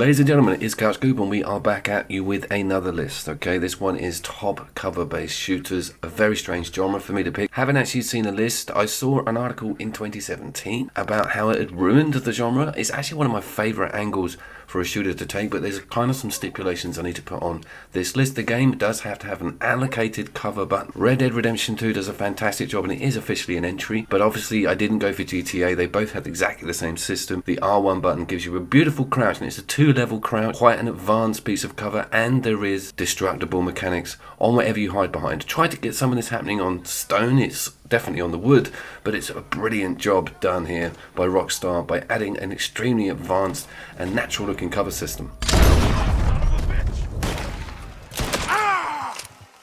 Ladies and gentlemen, it's Couch Goop and we are back at you with another list. Okay, this one is top cover-based shooters, a very strange genre for me to pick. Haven't actually seen a list. I saw an article in 2017 about how it had ruined the genre. It's actually one of my favourite angles for a shooter to take, but there's kind of some stipulations I need to put on this list. The game does have to have an allocated cover button. Red Dead Redemption 2 does a fantastic job and it is officially an entry, but obviously I didn't go for GTA. They both had exactly the same system. The R1 button gives you a beautiful crouch and it's a 2-level crouch, quite an advanced piece of cover, and there is destructible mechanics on whatever you hide behind. Try to get some of this happening on stone. It's definitely on the wood, but it's a brilliant job done here by Rockstar by adding an extremely advanced and natural looking cover system.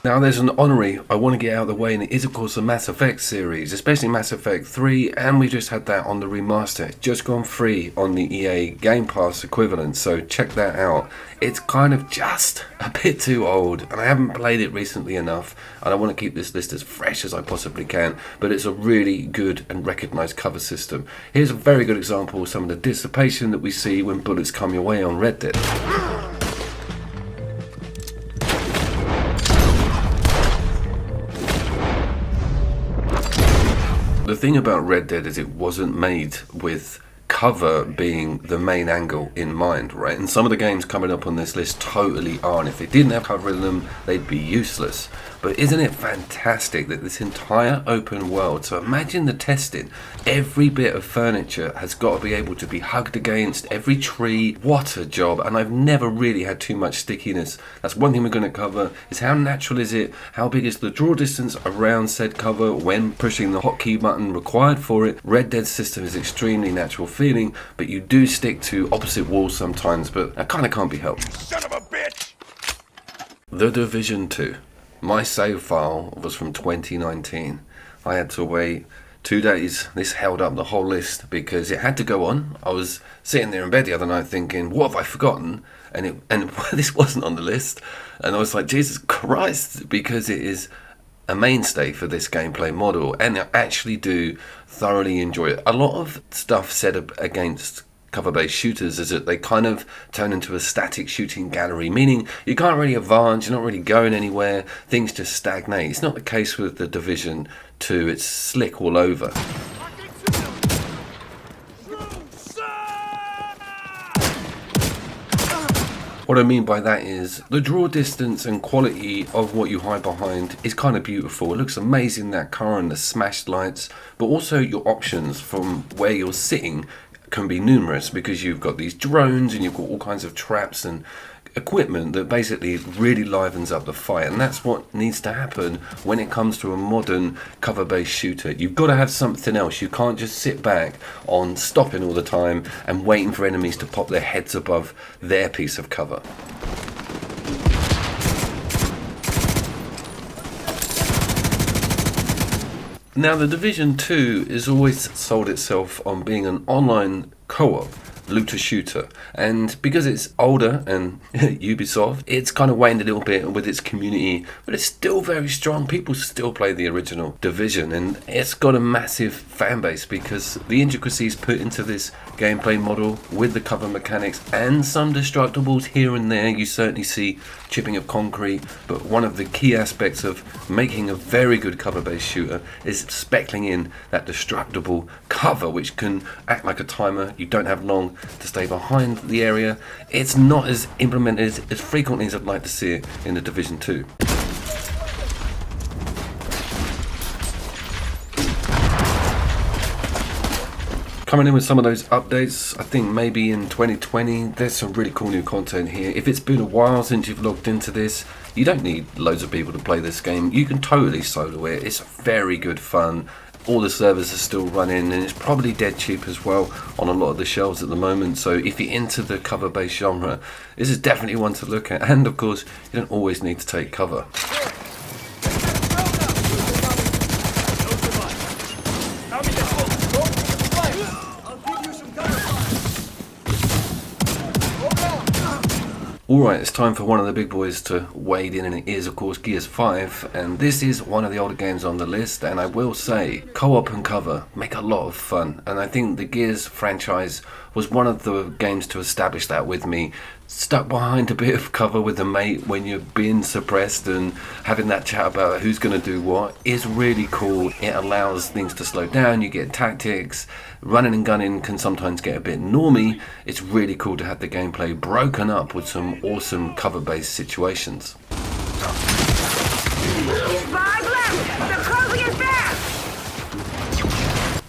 Now there's an honorary I want to get out of the way, and it is of course the Mass Effect series, especially Mass Effect 3, and we just had that on the remaster. It's just gone free on the EA Game Pass equivalent, so check that out. It's kind of just a bit too old, and I haven't played it recently enough, and I want to keep this list as fresh as I possibly can, but it's a really good and recognised cover system. Here's a very good example of some of the dissipation that we see when bullets come your way on Red Dead. The thing about Red Dead is it wasn't made with cover being the main angle in mind, right? And some of the games coming up on this list totally are, and if they didn't have cover in them, they'd be useless. But isn't it fantastic that this entire open world, so imagine the testing, every bit of furniture has got to be able to be hugged against, every tree. What a job. And I've never really had too much stickiness. That's one thing we're going to cover, is how natural is it, how big is the draw distance around said cover when pushing the hotkey button required for it. Red Dead's system is extremely natural feeling, but you do stick to opposite walls sometimes, but that kind of can't be helped. Son of a bitch! The Division 2. My save file was from 2019. I had to wait 2 days. This held up the whole list because it had to go on. I was sitting there in bed the other night thinking, what have I forgotten? And this wasn't on the list. And I was like, Jesus Christ, because it is a mainstay for this gameplay model, and I actually do thoroughly enjoy it. A lot of stuff said against cover-based shooters is that they kind of turn into a static shooting gallery, meaning you can't really advance, you're not really going anywhere, things just stagnate. It's not the case with the Division 2, it's slick all over. What I mean by that is the draw distance and quality of what you hide behind is kind of beautiful. It looks amazing, that car and the smashed lights, but also your options from where you're sitting can be numerous because you've got these drones and you've got all kinds of traps and equipment that basically really livens up the fight, and that's what needs to happen when it comes to a modern cover-based shooter. You've got to have something else. You can't just sit back on stopping all the time and waiting for enemies to pop their heads above their piece of cover. Now, the Division 2 has always sold itself on being an online co-op looter shooter, and because it's older and Ubisoft, it's kind of waned a little bit with its community, but it's still very strong. People still play the original Division, and it's got a massive fan base because the intricacies put into this gameplay model with the cover mechanics and some destructibles here and there. You certainly see chipping of concrete, but one of the key aspects of making a very good cover-based shooter is speccing in that destructible cover, which can act like a timer. You don't have long to stay behind the area. It's not as implemented as frequently as I'd like to see it in the Division 2. Coming in with some of those updates, I think maybe in 2020, there's some really cool new content here. If it's been a while since you've logged into this, you don't need loads of people to play this game. You can totally solo it. It's very good fun. All the servers are still running, and it's probably dead cheap as well on a lot of the shelves at the moment. So if you're into the cover-based genre, this is definitely one to look at. And of course, you don't always need to take cover. Alright, it's time for one of the big boys to wade in, and it is of course Gears 5, and this is one of the older games on the list, and I will say co-op and cover make a lot of fun, and I think the Gears franchise was one of the games to establish that with me. Stuck behind a bit of cover with a mate when you're being suppressed and having that chat about who's going to do what is really cool. It allows things to slow down, you get tactics. Running and gunning can sometimes get a bit normy. It's really cool to have the gameplay broken up with some awesome cover-based situations.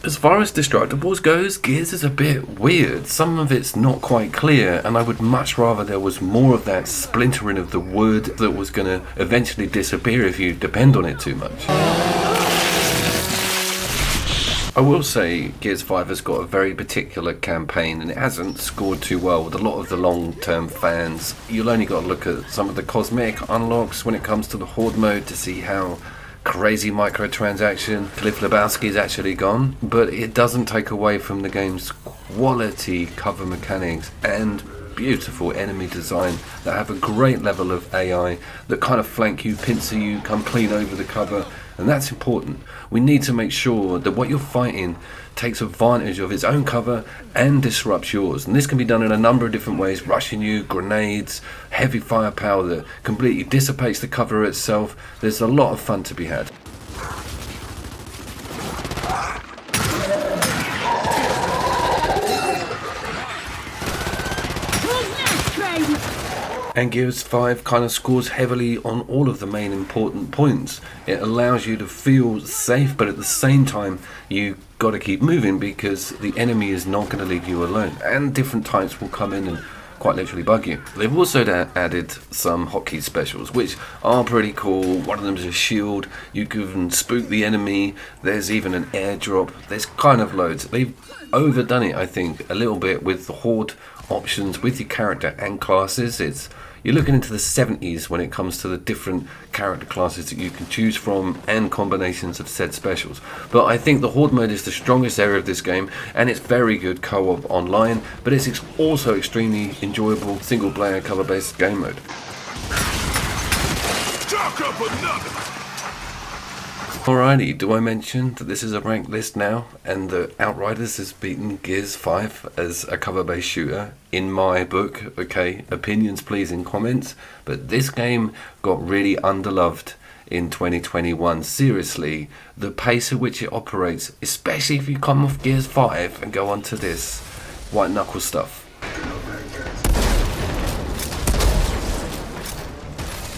As far as destructibles goes, Gears is a bit weird. Some of it's not quite clear, and I would much rather there was more of that splintering of the wood that was going to eventually disappear if you depend on it too much. I will say Gears 5 has got a very particular campaign, and it hasn't scored too well with a lot of the long-term fans. You'll only got to look at some of the cosmetic unlocks when it comes to the Horde mode to see how crazy microtransaction Cliff Lebowski's actually gone, but it doesn't take away from the game's quality cover mechanics and beautiful enemy design that have a great level of AI that kind of flank you, pincer you, come clean over the cover, and that's important. We need to make sure that what you're fighting takes advantage of its own cover and disrupts yours, and this can be done in a number of different ways: rushing you, grenades, heavy firepower that completely dissipates the cover itself. There's a lot of fun to be had. And Gears 5 kind of scores heavily on all of the main important points. It allows you to feel safe, but at the same time you got to keep moving because the enemy is not going to leave you alone, and different types will come in and quite literally bug you. They've also added some hotkey specials which are pretty cool. One of them is a shield. You can spook the enemy. There's even an airdrop. There's kind of loads. They've overdone it, I think, a little bit with the Horde options with your character and classes. You're looking into the 70s when it comes to the different character classes that you can choose from and combinations of said specials. But I think the Horde mode is the strongest area of this game, and it's very good co-op online, but it's also extremely enjoyable single player cover based game mode. Alrighty, do I mention that this is a ranked list now and that Outriders has beaten Gears 5 as a cover-based shooter in my book? Okay, opinions please in comments, but this game got really underloved in 2021. Seriously, the pace at which it operates, especially if you come off Gears 5 and go on to this white knuckle stuff.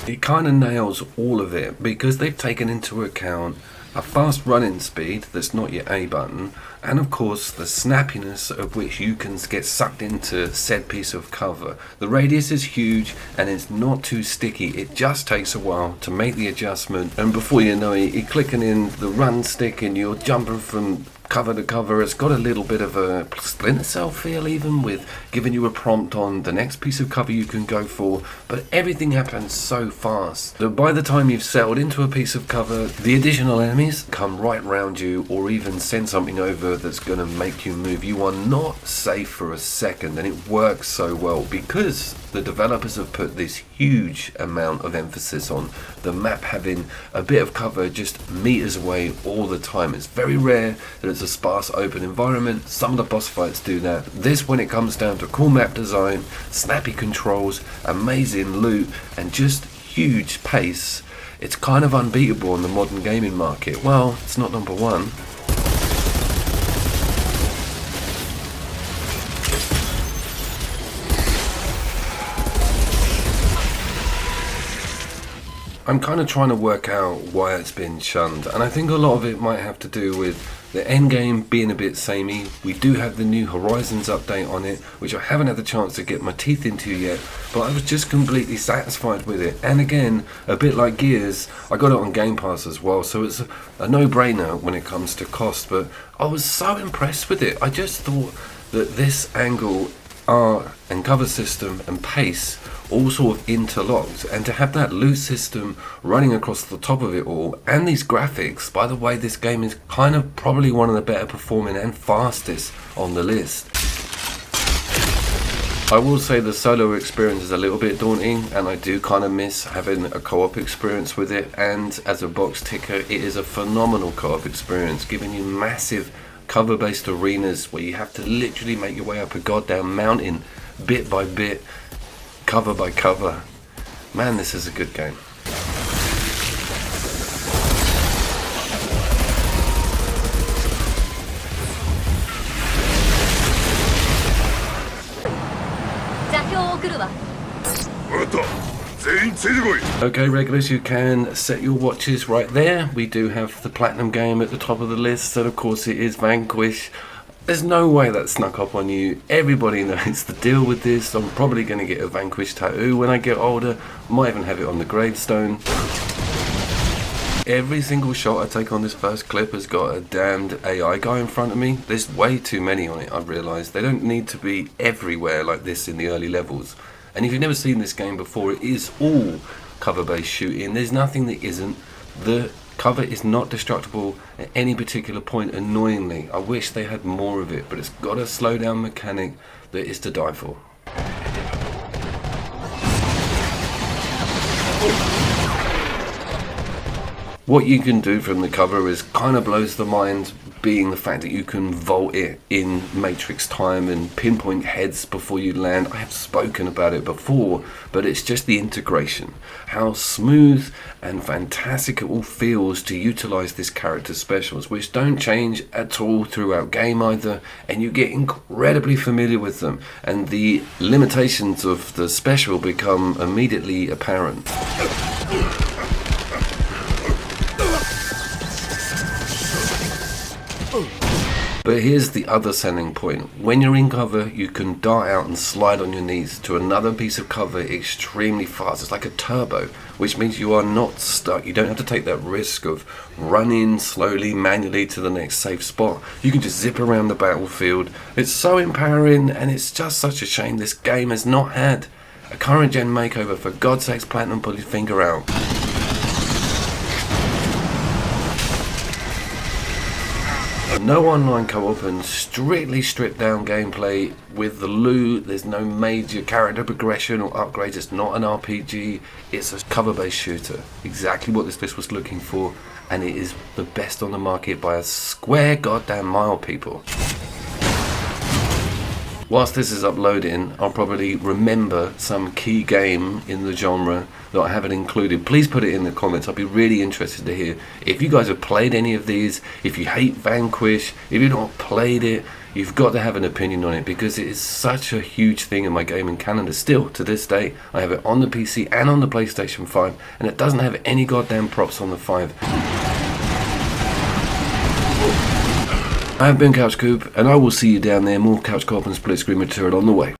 It kind of nails all of it because they've taken into account a fast running speed that's not your A button, and of course the snappiness of which you can get sucked into said piece of cover. The radius is huge and it's not too sticky. It just takes a while to make the adjustment, and before you know it, you're clicking in the run stick and you're jumping from cover to cover. It's got a little bit of a Splinter Cell feel, even with giving you a prompt on the next piece of cover you can go for, but everything happens so fast that by the time you've settled into a piece of cover, the additional enemies come right round you or even send something over that's going to make you move. You are not safe for a second, and it works so well because the developers have put this huge amount of emphasis on the map having a bit of cover just meters away all the time. It's very rare that it's a sparse open environment. Some of the boss fights do that. This, when it comes down to cool map design, snappy controls, amazing loot, and just huge pace, it's kind of unbeatable in the modern gaming market. Well, it's not number one. I'm kind of trying to work out why it's been shunned, and I think a lot of it might have to do with the endgame being a bit samey. We do have the new Horizons update on it, which I haven't had the chance to get my teeth into yet, but I was just completely satisfied with it. And again, a bit like Gears, I got it on Game Pass as well, so it's a no-brainer when it comes to cost, but I was so impressed with it. I just thought that this angle, art and cover system and pace all sort of interlocked, and to have that loot system running across the top of it all, and these graphics. By the way, this game is kind of probably one of the better performing and fastest on the list. I will say the solo experience is a little bit daunting, and I do kind of miss having a co-op experience with it, and as a box ticker it is a phenomenal co-op experience, giving you massive cover-based arenas where you have to literally make your way up a goddamn mountain, bit by bit, cover by cover. Man, this is a good game. Okay, regulars, you can set your watches right there. We do have the platinum game at the top of the list, and of course it is Vanquish. There's no way that snuck up on you. Everybody knows the deal with this. I'm probably going to get a Vanquish tattoo when I get older. Might even have it on the gravestone. Every single shot I take on this first clip has got a damned AI guy in front of me. There's way too many on it, I've realised. They don't need to be everywhere like this in the early levels. And if you've never seen this game before, it is all cover-based shooting. There's nothing that isn't. The cover is not destructible at any particular point, annoyingly. I wish they had more of it, but it's got a slow down mechanic that is to die for. What you can do from the cover is kind of blows the mind, being the fact that you can vault it in Matrix time and pinpoint heads before you land. I have spoken about it before, but it's just the integration. How smooth and fantastic it all feels to utilize this character's specials, which don't change at all throughout game either, and you get incredibly familiar with them, and the limitations of the special become immediately apparent. But here's the other selling point. When you're in cover, you can dart out and slide on your knees to another piece of cover extremely fast. It's like a turbo, which means you are not stuck. You don't have to take that risk of running slowly, manually to the next safe spot. You can just zip around the battlefield. It's so empowering, and it's just such a shame this game has not had a current gen makeover. For God's sakes, Platinum, pull your finger out. No online co-op and strictly stripped down gameplay with the loot. There's no major character progression or upgrades. It's not an RPG. It's a cover-based shooter. Exactly what this list was looking for, and it is the best on the market by a square goddamn mile, people. Whilst this is uploading, I'll probably remember some key game in the genre that I haven't included. Please put it in the comments. I'd be really interested to hear if you guys have played any of these. If you hate Vanquish, if you've not played it, you've got to have an opinion on it, because it is such a huge thing in my gaming calendar. Still, to this day, I have it on the PC and on the PlayStation 5, and it doesn't have any goddamn props on the 5. I have been Couch Coop, and I will see you down there. More Couch Co-op and split screen material on the way.